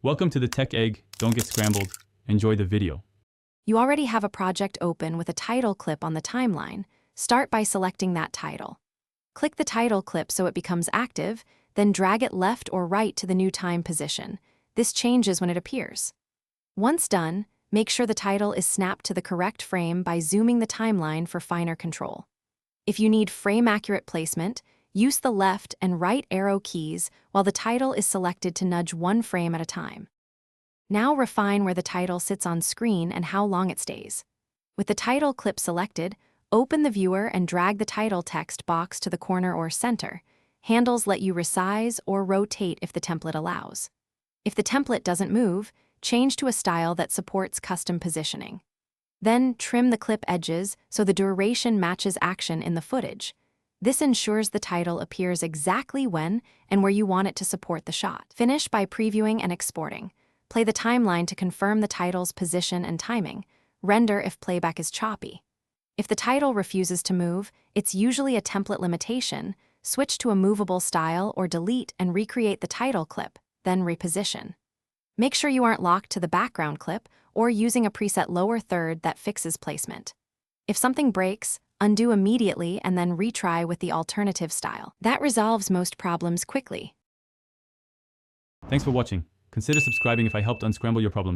Welcome to the Tech Egg. Don't get scrambled. Enjoy the video. You already have a project open with a title clip on the timeline. Start by selecting that title. Click the title clip so it becomes active, then drag it left or right to the new time position. This changes when it appears. Once done, make sure the title is snapped to the correct frame by zooming the timeline for finer control. If you need frame-accurate placement, use the left and right arrow keys while the title is selected to nudge one frame at a time. Now refine where the title sits on screen and how long it stays. With the title clip selected, open the viewer and drag the title text box to the corner or center. Handles let you resize or rotate if the template allows. If the template doesn't move, change to a style that supports custom positioning. Then trim the clip edges so the duration matches action in the footage. This ensures the title appears exactly when and where you want it to support the shot. Finish by previewing and exporting. Play the timeline to confirm the title's position and timing. Render if playback is choppy. If the title refuses to move, it's usually a template limitation. Switch to a movable style or delete and recreate the title clip, then reposition. Make sure you aren't locked to the background clip or using a preset lower third that fixes placement. If something breaks, undo immediately and then retry with the alternative style. That resolves most problems quickly. Thanks for watching. Consider subscribing if I helped unscramble your problems.